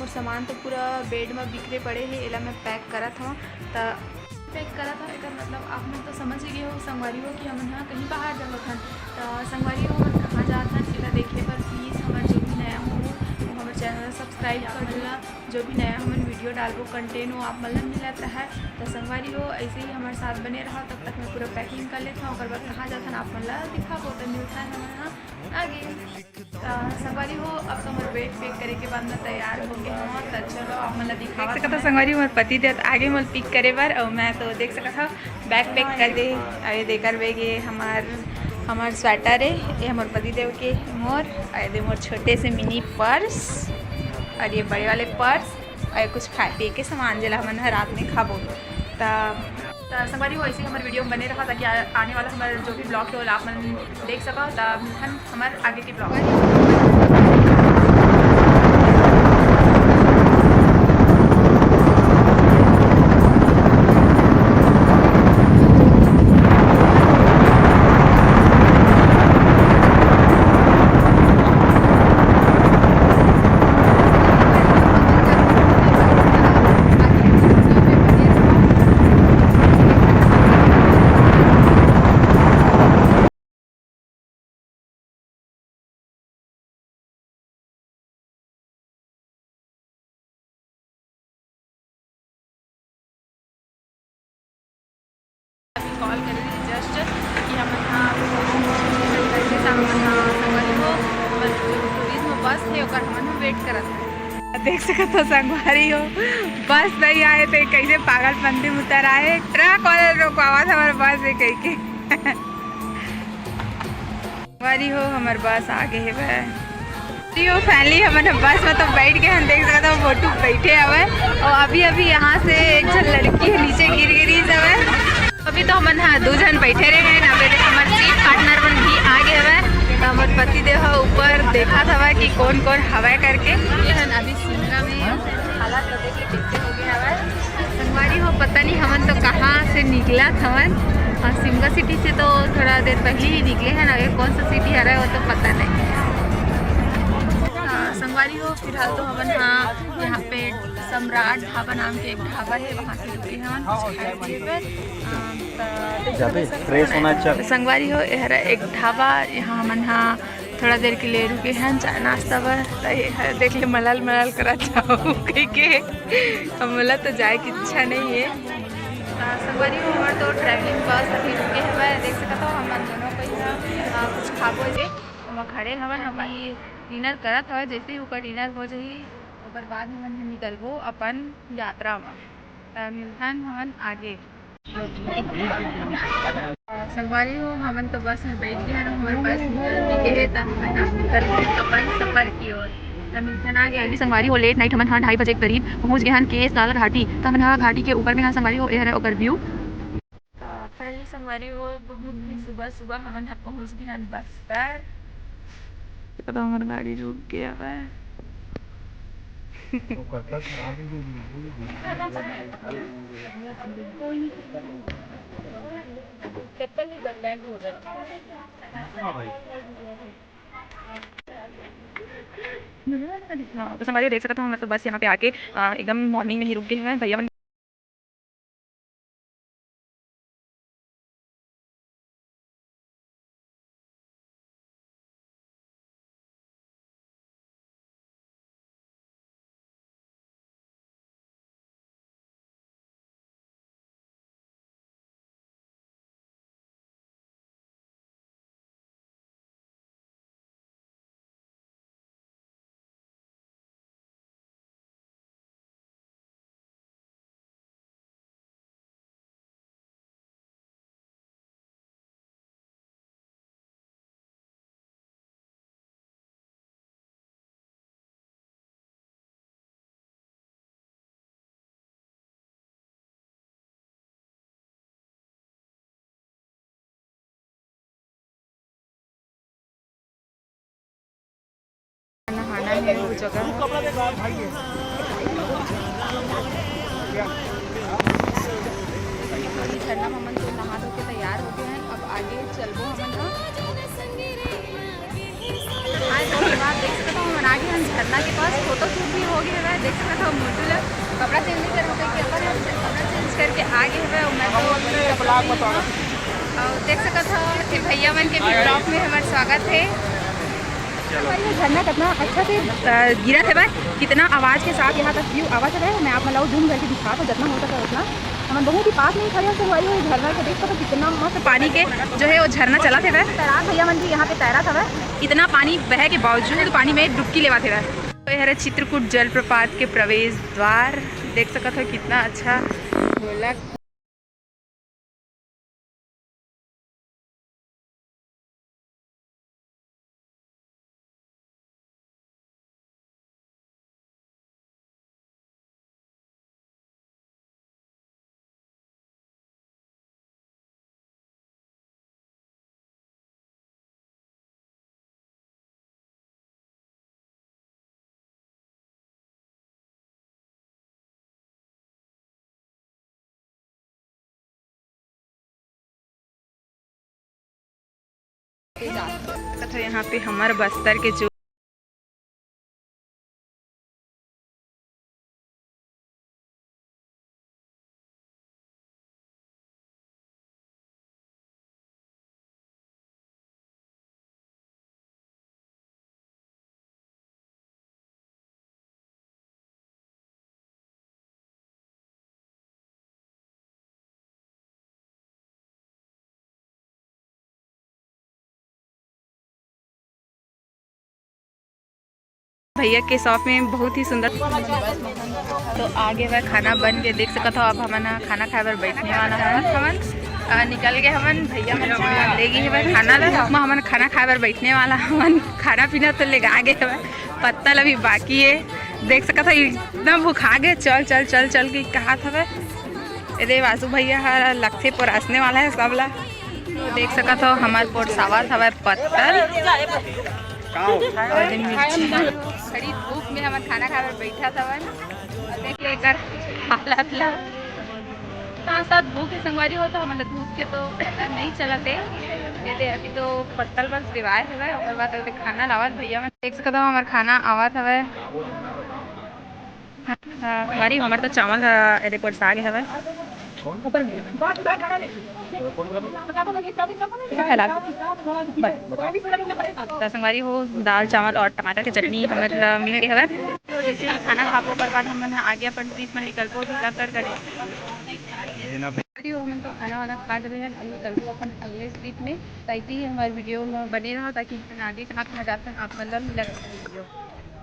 मोर सामान तो पूरा बेड में बिखरे पड़े हैं। एला मैं पैक करत हूँ तो पैक करत हूँ। एक मतलब आप मन तो समझ ही गए हो संगवारी हो कि हम कहीं बाहर जावत हन। तो संगवारी हो हम कहाँ जात हन एला देखे पर प्लीज़ हमारे जो भी नया हो हमारे चैनल सब्सक्राइब कर देना। जो भी नया हम वीडियो डालबो कंटेंट हो आप मतलब मिलता है। तो संगवारी हो ऐसे ही हमारे साथ बने रहा। तब तक मैं पूरा पैकिंग कर लेता हूँ और बाद कहाँ जाता है आप मतलब दिखाबो तो मिलता है हमारे यहाँ आगे। संगवारी हो अब तो हमारे वेट पैक करे के बाद में तैयार हो गए हो। तो चलो आप मतलब दिखा सकता था संगवारी हमारे पति दे आगे मोल पिक करे बार और मैं तो देख सकता था बैग पैक कर दे। अरे देकर बैग ये हमार स्वेटर है ये हमारे पति देव के मोर और दे मोर छोटे से मिनी पर्स और ये बड़े वाले पर्स और कुछ खाए पी के सामान जिला हमन रात में खाबो। तो संगवारी हो ऐसे हमारे वीडियो में बने रहा ताकि आने वाला हमारा जो भी ब्लॉग है वो आप मन देख सको। तो हम हमारे आगे के ब्लॉग कॉल कर रही जस्ट कि हम संगवारी हो टूरिज्म बस है और हम वेट करत है। देख सकत हो संगवारी हो बस नहीं आए थे कैसे पागलपंती में उतर आए। ट्रक वाले रुकवा हमारे बस है कहीं के संगवारी हो हमारे बस आगे है वह फैमिली हमारे बस में तो बैठ गए हम देख सकते हो फोटो बैठे हवे। और अभी यहाँ से एक जन लड़की है नीचे गिर गिरी सब है। अभी तो हम हाँ 2 जन बैठे रहे हैं ना हमारे सीट पार्टनर बन भी आ गए हवे। तो हमारे पति देव ऊपर देखा था कि कौन कौन हवा करके अभी शिमला में हालात तो देख कैसे हो गया हवा। संगवारी हो पता नहीं हमन तो कहाँ से निकला थवन और शिमला सिटी से तो थोड़ा देर पहले ही निकले हैं ना। ये कौन सा सिटी आ रहा है वो तो पता नहीं। संगवारी हो फिलहाल तो हमन हाँ यहाँ पे सम्राट ढाबा नाम के एक ढाबा है वहाँ से रुके हैं। संगवारी हो यह एक ढाबा यहाँ हमन हाँ थोड़ा देर के लिए रुके हैं चाय नाश्ता पर। देख ले मलाल मलाल करा जाओ कहीं के हमला तो जाए की इच्छा नहीं है। संगवारी हो हमारे तो ट्रैवलिंग बस अभी रुके हैं देख सकता हो हम दोनों को कुछ खाबो जे खड़े हवन हम डिनर करत हवे। जैसे ही ओकर डिनर हो जाही ओकर बाद हम निकलबो अपन यात्रा में मिलथन हमन आगे। संगवारी हो हमन तो बस में बैठ गए हैं हमारे बस निकले अपन सफर की ओर मिलथन आगे। अभी संगवारी हो लेट नाइट हमन हाँ 2:30 बजे के करीब पहुँच गए हैं केसलाल घाटी। तो हमन हाँ घाटी के ऊपर में हाँ संगवारी हो यह ओकर व्यू। पहले संगवारी हो बहुत सुबह सुबह हमन पहुँच गए हैं बस पर। तो हमारी गाड़ी रुक गया है। तो संगवारी देख सकता हूँ मैं तो बस यहाँ पे आके एकदम मॉर्निंग में ही रुक गए हैं भैया। नहाना है वो जगह झरना हमन तो नहा धो के तैयार हो गए हैं। अब आगे चलबो हमन उसके बाद देख सकते हो हम आगे हम झरना के पास फोटो शूट भी हो गया है। देख सकते हो मोटू लोग कपड़ा चेंज नहीं कर रहे कि अपन कपड़ा चेंज करके आगे है और मैं तो और देख सकते हो कि भैया मन के भी ब्लॉग में हमारा स्वागत है। भाई झरना कितना अच्छा से गिरा है भाई, कितना आवाज़ के साथ यहाँ तक व्यू आवाज़ है। मैं आप मतलब जूम करके दिखा तो जितना हो सका उतना। हम बहुत ही पास नहीं खड़े होते हुई झरना को देख तो कितना मस्त पानी के जो है वो झरना चला थे वह तैराक भैया मन भी यहाँ पे तैरा था वह, इतना पानी बह के बावजूद पानी में डुबकी लेवा थे वह। तो यह चित्रकूट जलप्रपात के प्रवेश द्वार देख सकते हो कितना अच्छा ढोलक। तो यहाँ पे हमारे बस्तर के जो भैया के शॉप में बहुत ही सुंदर। तो आगे वह खाना बन के देख सकते हो। अब हमन खाना खाए बर बैठने वाला है। हमन निकल गए हमन भैया मन लेगी है खाना ला हमन खाना खाए बर बैठने वाला। हमन खाना पीना तो ले गए है, पत्तल अभी बाकी है। देख सकते हो एकदम भूखा गए। चल चल चल चल के कहा था ये वासु भैया लगते परासने वाला है सब ला। तो देख सकते हो हमारे पोट सावा था पत्तल खड़ी धूप में हमारे खाना खा बैठा था और देख लेकर हालत ला साथ भूख के संगवारी हो तो हमारे धूप के तो नहीं चलते ये अभी तो पत्तल बस दिवाए है और बाद खाना लावत भैया मैं देख सकता हूँ हमारा खाना आवत है। हमारी हमारे तो चावल एयरपोर्ट से आगे है संगवारी हो दाल चावल और टमाटर की चटनी हमारे मिल गए है। तो जैसे खाना खाबो पर बाद हम आगे अपन ट्रिप में निकलबो भी कर करे तो खाना वाना खा रहे हैं निकलबो अपन अगले ट्रिप में। ताकि हमारे वीडियो में बने रहो ताकि आगे कहाँ जाते हैं आप मतलब मिला वीडियो।